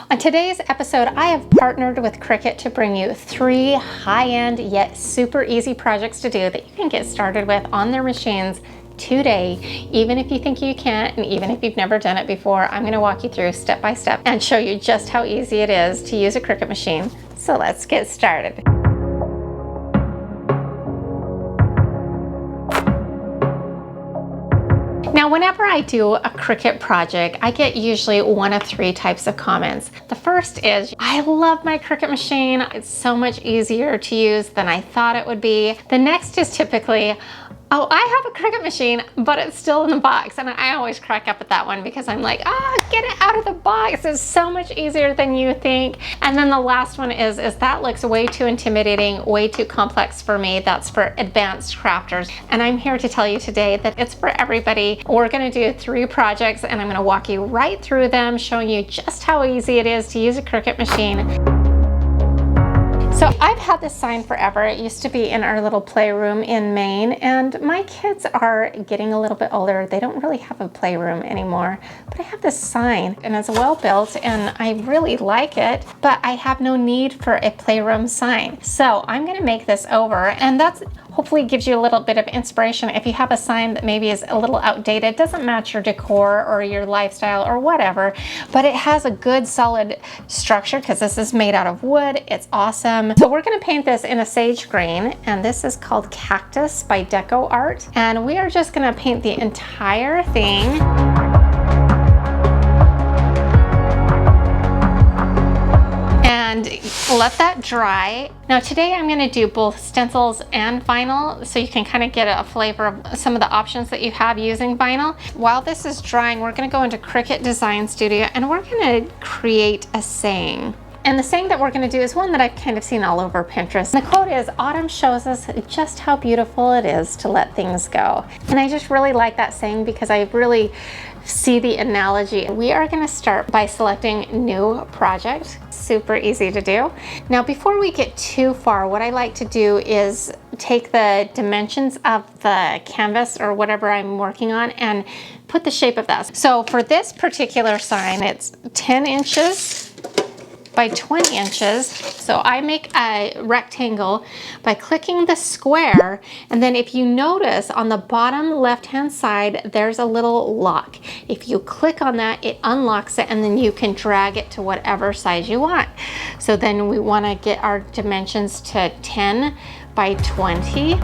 On today's episode, I have partnered with Cricut to bring you 3 high-end yet super easy projects to do that you can get started with on their machines today. Even if you think you can't, and even if you've never done it before, I'm going to walk you through step by step and show you just how easy it is to use a Cricut machine. So let's get started. Now, whenever I do a Cricut project, I get usually one of 3 types of comments. The first is, I love my Cricut machine. It's so much easier to use than I thought it would be. The next is typically, oh, I have a Cricut machine, but it's still in the box. And I always crack up at that one because I'm like, get it out of the box. It's so much easier than you think. And then the last one is that looks way too intimidating, way too complex for me. That's for advanced crafters. And I'm here to tell you today that it's for everybody. We're gonna do 3 projects and I'm gonna walk you right through them, showing you just how easy it is to use a Cricut machine. So I've had this sign forever. It used to be in our little playroom in Maine, and my kids are getting a little bit older. They don't really have a playroom anymore, but I have this sign and it's well built and I really like it, but I have no need for a playroom sign. So I'm gonna make this over, and that's hopefully gives you a little bit of inspiration. If you have a sign that maybe is a little outdated, doesn't match your decor or your lifestyle or whatever, but it has a good solid structure because this is made out of wood. It's awesome. So we're gonna paint this in a sage green, and this is called Cactus by Deco Art. And we are just gonna paint the entire thing. And let that dry. Now today I'm going to do both stencils and vinyl, so you can kind of get a flavor of some of the options that you have using vinyl. While this is drying, we're going to go into Cricut Design Studio and we're going to create a saying. And the saying that we're going to do is one that I've kind of seen all over Pinterest. And the quote is, "Autumn shows us just how beautiful it is to let things go." And I just really like that saying because I really see the analogy. We are going to start by selecting new project. Super easy to do. Now before we get too far, what I like to do is take the dimensions of the canvas or whatever I'm working on and put the shape of that. So for this particular sign, it's 10 inches by 20 inches. So I make a rectangle by clicking the square, and then if you notice on the bottom left hand side there's a little lock. If you click on that, it unlocks it, and then you can drag it to whatever size you want. So then we want to get our dimensions to 10 by 20.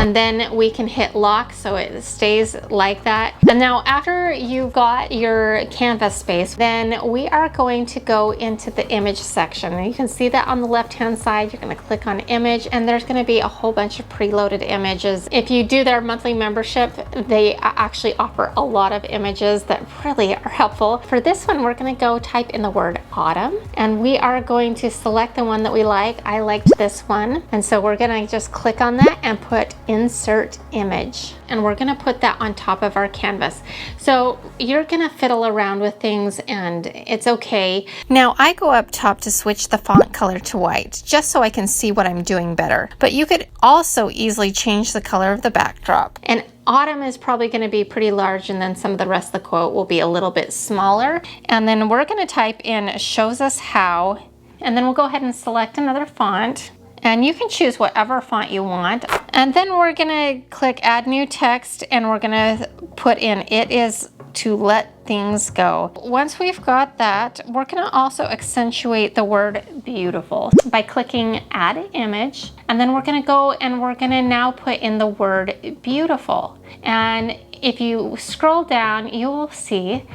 And then we can hit lock so it stays like that. And now after you've got your canvas space, then we are going to go into the image section. And you can see that on the left hand side, you're going to click on image, and there's going to be a whole bunch of preloaded images. If you do their monthly membership, they actually offer a lot of images that really are helpful. For this one, we're going to go type in the word autumn, and we are going to select the one that we like. I liked this one, and so we're going to just click on that and put insert image, and we're going to put that on top of our canvas. So you're going to fiddle around with things and it's okay. Now I go up top to switch the font color to white just so I can see what I'm doing better, but you could also easily change the color of the backdrop. And autumn is probably going to be pretty large, and then some of the rest of the quote will be a little bit smaller. And then we're going to type in shows us how, and then we'll go ahead and select another font. And you can choose whatever font you want. And then we're gonna click add new text, and we're gonna put in it is to let things go. Once we've got that, we're gonna also accentuate the word beautiful by clicking add image. And then we're gonna go and we're gonna now put in the word beautiful. And if you scroll down, you will see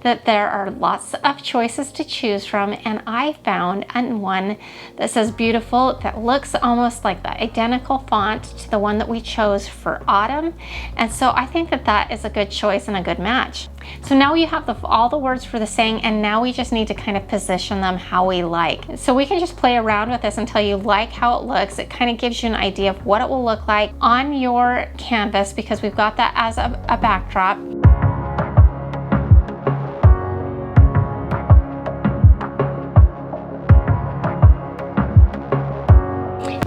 that there are lots of choices to choose from, and I found one that says beautiful that looks almost like the identical font to the one that we chose for autumn, and so I think that that is a good choice and a good match. So now you have all the words for the saying, and now we just need to kind of position them how we like. So we can just play around with this until you like how it looks. It kind of gives you an idea of what it will look like on your canvas because we've got that as a backdrop.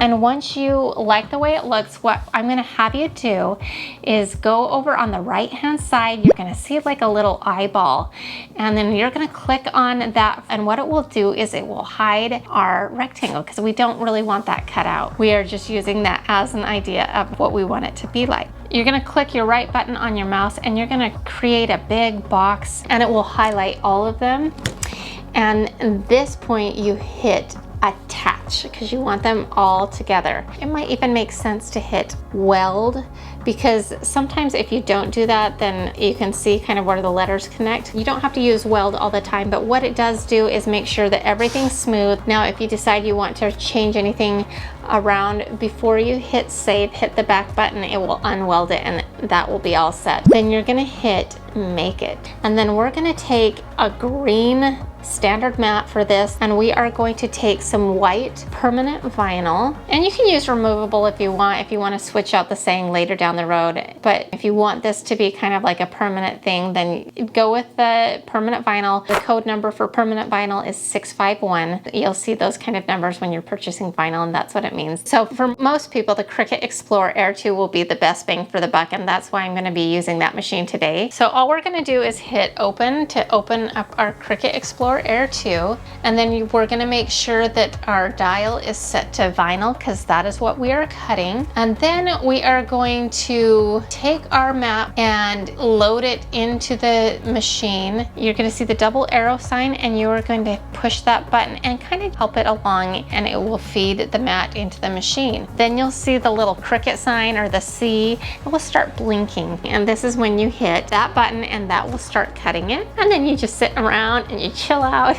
And once you like the way it looks, what I'm gonna have you do is go over on the right hand side. You're gonna see like a little eyeball, and then you're gonna click on that, and what it will do is it will hide our rectangle because we don't really want that cut out. We are just using that as an idea of what we want it to be like. You're gonna click your right button on your mouse and you're gonna create a big box, and it will highlight all of them. And at this point you hit attach because you want them all together. It might even make sense to hit weld, because sometimes if you don't do that, then you can see kind of where the letters connect. You don't have to use weld all the time, but what it does do is make sure that everything's smooth. Now, if you decide you want to change anything around, before you hit save, hit the back button, it will unweld it and that will be all set. Then you're gonna hit make it. And then we're gonna take a green standard mat for this, and we are going to take some white permanent vinyl, and you can use removable if you want to switch out the saying later down the road. But if you want this to be kind of like a permanent thing, then go with the permanent vinyl. The code number for permanent vinyl is 651. You'll see those kind of numbers when you're purchasing vinyl, and that's what it means. So for most people, the Cricut Explore Air 2 will be the best bang for the buck, and that's why I'm going to be using that machine today. So all we're going to do is hit open to open up our Cricut Explore Air 2, and then we're going to make sure that our dial is set to vinyl because that is what we are cutting. And then we are going to take our map and load it into the machine. You're going to see the double arrow sign, and you are going to push that button and kind of help it along, and it will feed the mat into the machine. Then you'll see the little Cricut sign or the C. It will start blinking, and this is when you hit that button and that will start cutting it. And then you just sit around and you chill out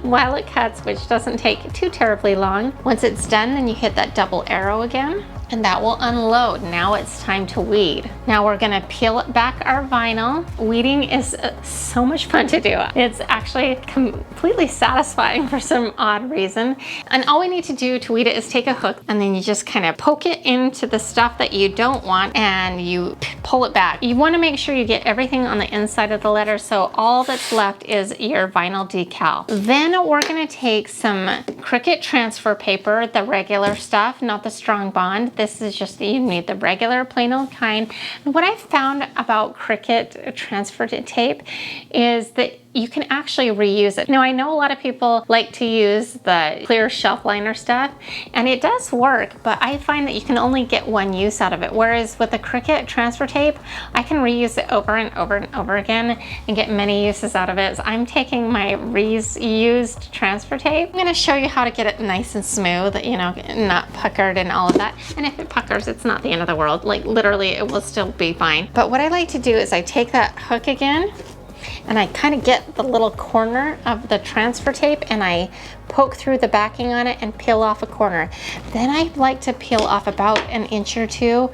while it cuts, which doesn't take too terribly long. Once it's done, then you hit that double arrow again, and that will unload. Now it's time to weed. Now we're gonna peel back our vinyl. Weeding is so much fun to do. It's actually completely satisfying for some odd reason. And all we need to do to weed it is take a hook, and then you just kind of poke it into the stuff that you don't want, and you pull it back. You wanna make sure you get everything on the inside of the letter, so all that's left is your vinyl decal. Then we're gonna take some Cricut transfer paper, the regular stuff, not the strong bond. This is just, you need the regular plain old kind. And what I found about Cricut transfer tape is that you can actually reuse it. Now, I know a lot of people like to use the clear shelf liner stuff, and it does work, but I find that you can only get one use out of it. Whereas with the Cricut transfer tape, I can reuse it over and over and over again and get many uses out of it. So I'm taking my reused transfer tape. I'm gonna show you how to get it nice and smooth, you know, not puckered and all of that. And if it puckers, it's not the end of the world. Like literally, it will still be fine. But what I like to do is I take that hook again, and I kind of get the little corner of the transfer tape and I poke through the backing on it and peel off a corner. Then I like to peel off about an inch or two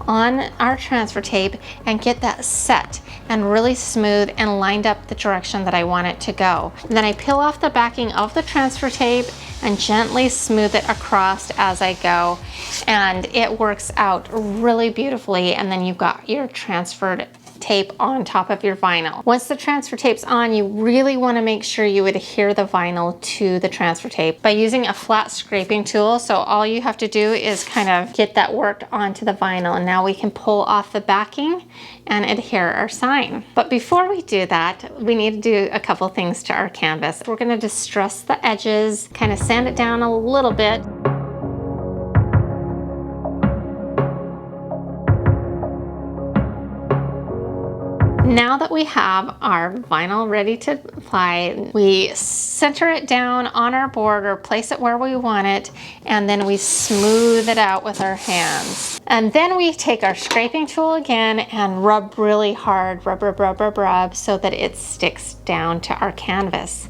on our transfer tape and get that set and really smooth and lined up the direction that I want it to go. And then I peel off the backing of the transfer tape and gently smooth it across as I go, and it works out really beautifully. And then you've got your transferred tape on top of your vinyl. Once the transfer tape's on, you really want to make sure you adhere the vinyl to the transfer tape by using a flat scraping tool. So all you have to do is kind of get that worked onto the vinyl, and now we can pull off the backing and adhere our sign. But before we do that, we need to do a couple things to our canvas. We're going to distress the edges, kind of sand it down a little bit. Now that we have our vinyl ready to apply, we center it down on our board or place it where we want it, and then we smooth it out with our hands. And then we take our scraping tool again and rub really hard, rub, so that it sticks down to our canvas.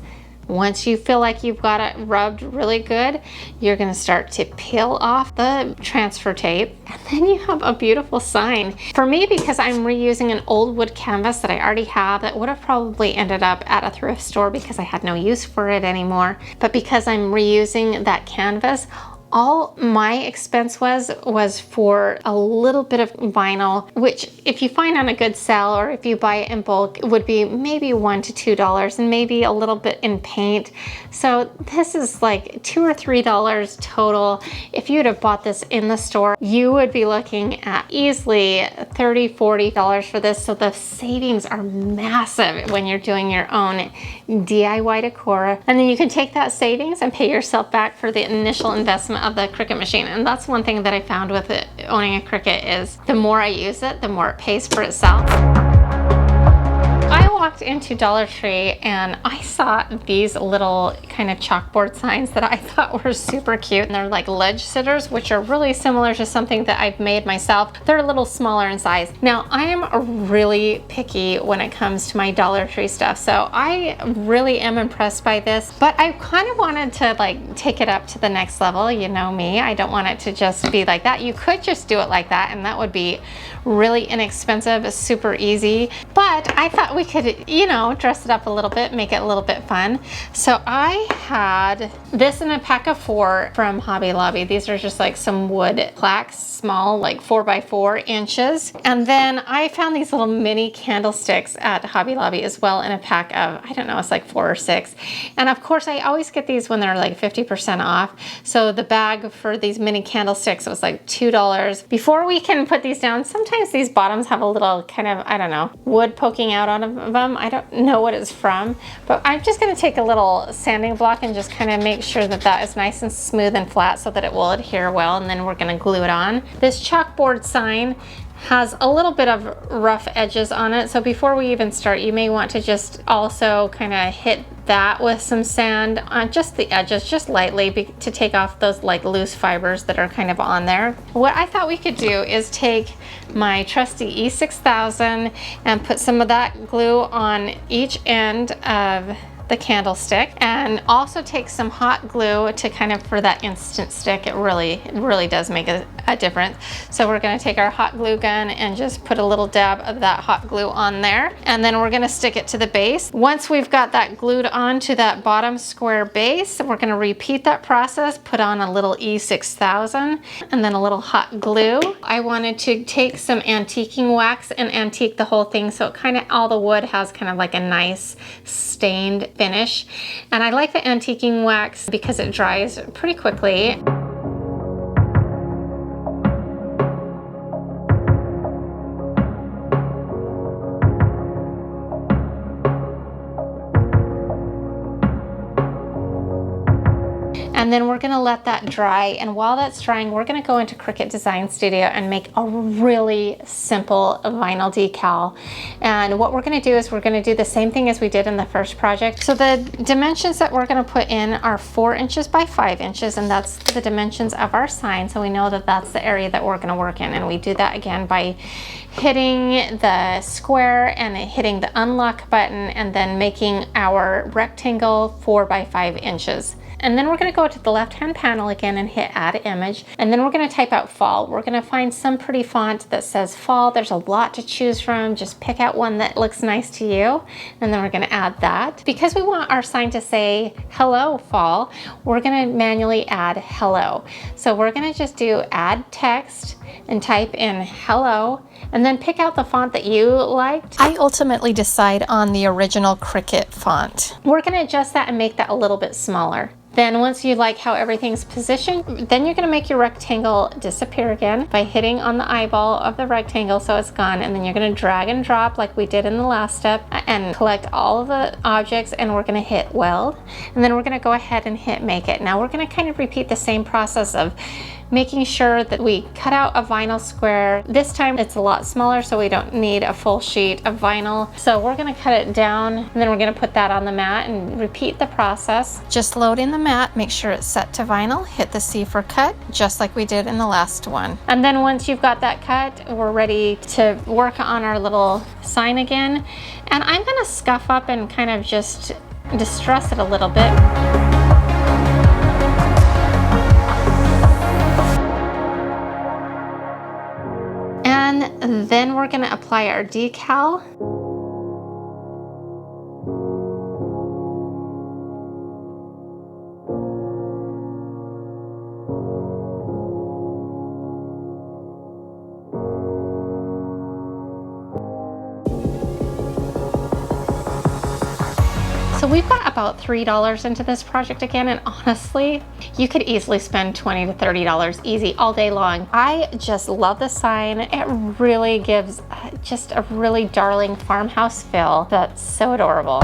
Once you feel like you've got it rubbed really good, you're going to start to peel off the transfer tape, and then you have a beautiful sign. For me, because I'm reusing an old wood canvas that I already have that would have probably ended up at a thrift store because I had no use for it anymore, but because I'm reusing that canvas, all my expense was for a little bit of vinyl, which if you find on a good sale or if you buy it in bulk, it would be maybe $1 to $2 and maybe a little bit in paint. So this is like $2 or $3 total. If you would have bought this in the store, you would be looking at easily $30, $40 for this. So the savings are massive when you're doing your own DIY decor. And then you can take that savings and pay yourself back for the initial investment of the Cricut machine. And that's one thing that I found with owning a Cricut is the more I use it, the more it pays for itself. I walked into Dollar Tree and I saw these little kind of chalkboard signs that I thought were super cute. And they're like ledge sitters, which are really similar to something that I've made myself. They're a little smaller in size. Now, I am really picky when it comes to my Dollar Tree stuff. So I really am impressed by this, but I kind of wanted to like take it up to the next level. You know me, I don't want it to just be like that. You could just do it like that and that would be really inexpensive, super easy. But I thought we could, you know, dress it up a little bit, make it a little bit fun. So I had this in a pack of 4 from Hobby Lobby. These are just like some wood plaques, small, like 4 by 4 inches. And then I found these little mini candlesticks at Hobby Lobby as well in a pack of, I don't know, it's like 4 or 6. And of course I always get these when they're like 50% off. So the bag for these mini candlesticks was like $2. Before we can put these down, sometimes these bottoms have a little kind of, I don't know, wood poking out of them. I don't know what it's from, but I'm just gonna take a little sanding block and just kind of make sure that that is nice and smooth and flat so that it will adhere well, and then we're gonna glue it on. This chalkboard sign has a little bit of rough edges on it, so before we even start, you may want to just also kind of hit that with some sand on just the edges, just lightly, to take off those like loose fibers that are kind of on there. What I thought we could do is take my trusty E6000 and put some of that glue on each end of the candlestick, and also take some hot glue to kind of for that instant stick. It really does make a difference. So we're going to take our hot glue gun and just put a little dab of that hot glue on there, and then we're going to stick it to the base. Once we've got that glued onto that bottom square base, we're going to repeat that process, put on a little E6000 and then a little hot glue. I wanted to take some antiquing wax and antique the whole thing so it kind of, all the wood has kind of like a nice stained finish. And I like the antiquing wax because it dries pretty quickly. And then we're gonna let that dry. And while that's drying, we're gonna go into Cricut Design Studio and make a really simple vinyl decal. And what we're gonna do is we're gonna do the same thing as we did in the first project. So the dimensions that we're gonna put in are 4 inches by 5 inches, and that's the dimensions of our sign. So we know that that's the area that we're gonna work in. And we do that again by hitting the square and hitting the unlock button and then making our rectangle 4 by 5 inches. And then we're gonna go to the left-hand panel again and hit add image. And then we're gonna type out fall. We're gonna find some pretty font that says fall. There's a lot to choose from. Just pick out one that looks nice to you. And then we're gonna add that. Because we want our sign to say hello fall, we're gonna manually add hello. So we're gonna just do add text and type in hello, and then pick out the font that you liked. I ultimately decide on the original Cricut font. We're gonna adjust that and make that a little bit smaller. Then once you like how everything's positioned, then you're gonna make your rectangle disappear again by hitting on the eyeball of the rectangle so it's gone, and then you're gonna drag and drop like we did in the last step and collect all of the objects, and we're gonna hit weld, and then we're gonna go ahead and hit make it. Now we're gonna kind of repeat the same process of making sure that we cut out a vinyl square. This time it's a lot smaller, so we don't need a full sheet of vinyl. So we're gonna cut it down, and then we're gonna put that on the mat and repeat the process. Just load in the mat, make sure it's set to vinyl, hit the C for cut, just like we did in the last one. And then once you've got that cut, we're ready to work on our little sign again. And I'm gonna scuff up and kind of just distress it a little bit. And then we're gonna apply our decal. So we've got about $3 into this project again, and honestly, you could easily spend $20 to $30 easy all day long. I just love the sign. It really gives just a really darling farmhouse feel that's so adorable.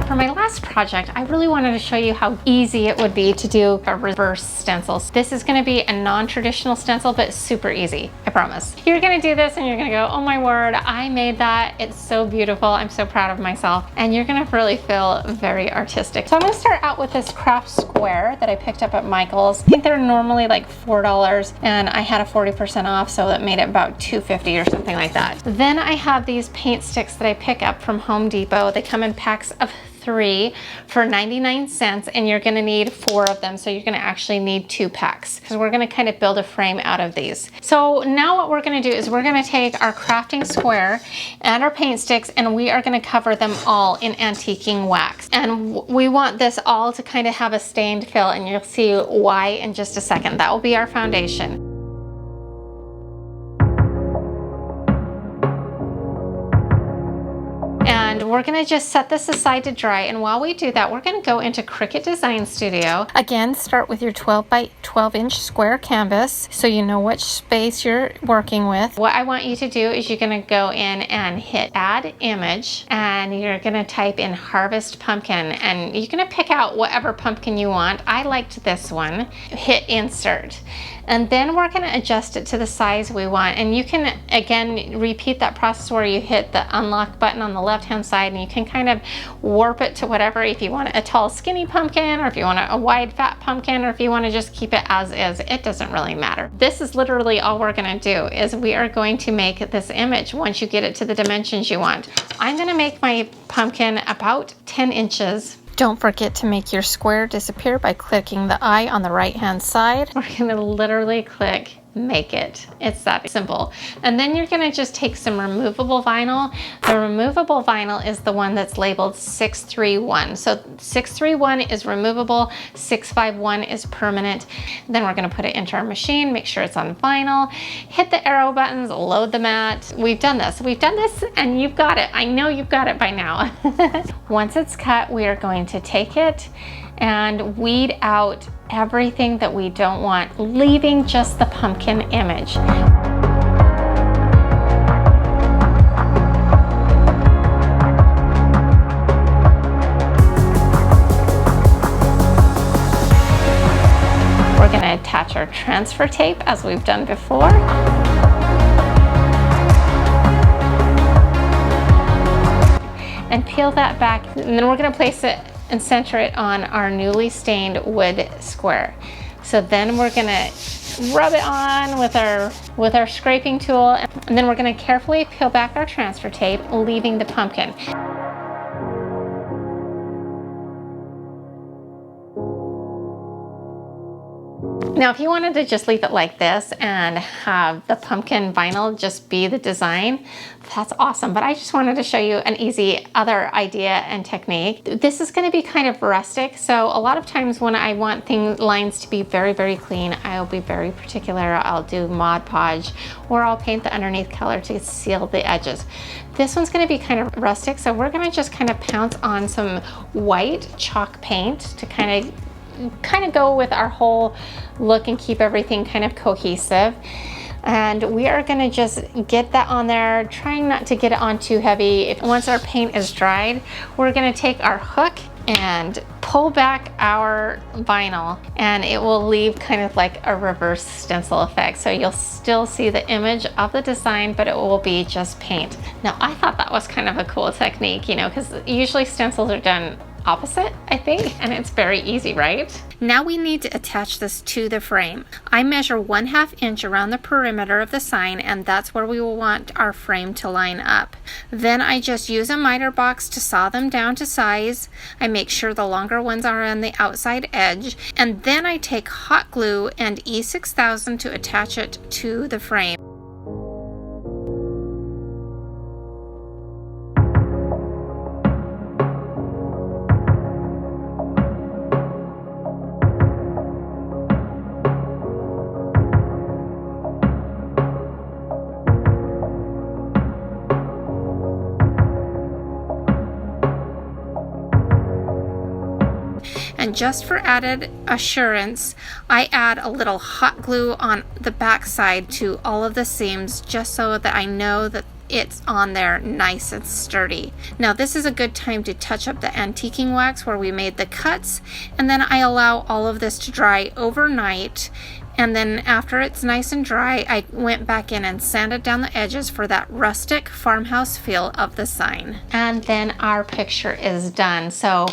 For my last project, I really wanted to show you how easy it would be to do a reverse stencil. This is going to be a non-traditional stencil, but super easy, I promise. You're going to do this and you're going to go, oh my word, I made that. It's so beautiful. I'm so proud of myself. And you're going to really feel very artistic. So I'm going to start out with this craft square that I picked up at Michael's. I think they're normally like $4 and I had a 40% off, so that made it about $2.50 or something like that. Then I have these paint sticks that I pick up from Home Depot. They come in packs of 3 for 99 cents, and you're gonna need 4 of them, so you're gonna actually need 2 packs because we're gonna kind of build a frame out of these. So now what we're gonna do is we're gonna take our crafting square and our paint sticks, and we are gonna cover them all in antiquing wax. And we want this all to kind of have a stained feel, and you'll see why in just a second. That will be our foundation. And we're gonna just set this aside to dry, and while we do that, we're gonna go into Cricut Design Studio. Again, start with your 12 by 12 inch square canvas so you know which space you're working with. What I want you to do is you're gonna go in and hit Add Image, and you're gonna type in Harvest Pumpkin, and you're gonna pick out whatever pumpkin you want. I liked this one. Hit Insert. And then we're gonna adjust it to the size we want. And you can, again, repeat that process where you hit the unlock button on the left-hand side, and you can kind of warp it to whatever, if you want a tall, skinny pumpkin, or if you want a wide, fat pumpkin, or if you wanna just keep it as is, it doesn't really matter. This is literally all we're gonna do, is we are going to make this image once you get it to the dimensions you want. I'm gonna make my pumpkin about 10 inches. Don't forget to make your square disappear by clicking the eye on the right-hand side. We're gonna literally click Make It. It's that simple. And then you're gonna just take some removable vinyl. The removable vinyl is the one that's labeled 631. So 631 is removable, 651 is permanent. Then we're gonna put it into our machine, make sure it's on vinyl, hit the arrow buttons, load the mat. We've done this, and you've got it. I know you've got it by now. Once it's cut, we are going to take it and weed out everything that we don't want, leaving just the pumpkin image. We're going to attach our transfer tape as we've done before. And peel that back, and then we're going to place it and center it on our newly stained wood square. So then we're gonna rub it on with our scraping tool, and then we're gonna carefully peel back our transfer tape, leaving the pumpkin. Now, if you wanted to just leave it like this and have the pumpkin vinyl just be the design, that's awesome. But I just wanted to show you an easy other idea and technique. This is gonna be kind of rustic. So a lot of times when I want lines to be very, very clean, I'll be very particular. I'll do Mod Podge, or I'll paint the underneath color to seal the edges. This one's gonna be kind of rustic. So we're gonna just kind of pounce on some white chalk paint to kind of go with our whole look and keep everything kind of cohesive. And we are gonna just get that on there, trying not to get it on too heavy. Once our paint is dried, we're gonna take our hook and pull back our vinyl, and it will leave kind of like a reverse stencil effect. So you'll still see the image of the design, but it will be just paint. Now, I thought that was kind of a cool technique, you know, because usually stencils are done opposite, I think, and it's very easy, right? Now we need to attach this to the frame. I measure 1/2 inch around the perimeter of the sign, and that's where we will want our frame to line up. Then I just use a miter box to saw them down to size. I make sure the longer ones are on the outside edge, and then I take hot glue and E6000 to attach it to the frame. And just for added assurance, I add a little hot glue on the back side to all of the seams, just so that I know that it's on there nice and sturdy. Now this is a good time to touch up the antiquing wax where we made the cuts, and then I allow all of this to dry overnight, and then after it's nice and dry, I went back in and sanded down the edges for that rustic farmhouse feel of the sign. And then our picture is done. So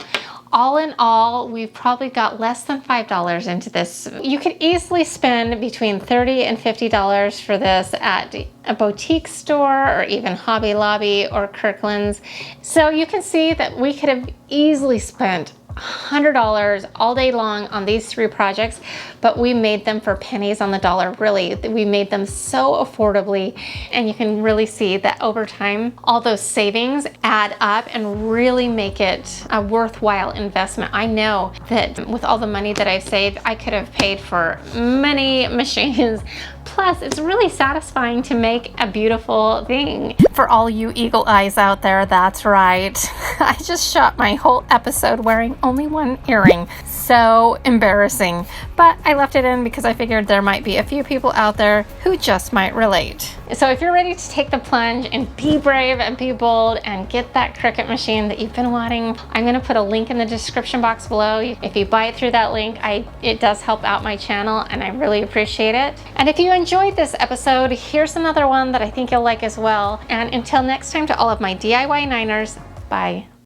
all in all, we've probably got less than $5 into this. You could easily spend between $30 and $50 for this at a boutique store or even Hobby Lobby or Kirkland's. So you can see that we could have easily spent $100 all day long on these 3 projects, but we made them for pennies on the dollar. Really, we made them so affordably, and you can really see that over time all those savings add up and really make it a worthwhile investment. I know that with all the money that I've saved, I could have paid for many machines. Plus, it's really satisfying to make a beautiful thing. For all you eagle eyes out there, that's right. I just shot my whole episode wearing only one earring. So embarrassing. But I left it in because I figured there might be a few people out there who just might relate. So if you're ready to take the plunge and be brave and be bold and get that Cricut machine that you've been wanting, I'm going to put a link in the description box below. If you buy it through that link, it does help out my channel, and I really appreciate it. And if you enjoyed this episode, here's another one that I think you'll like as well. And until next time, to all of my DIY Niners, bye.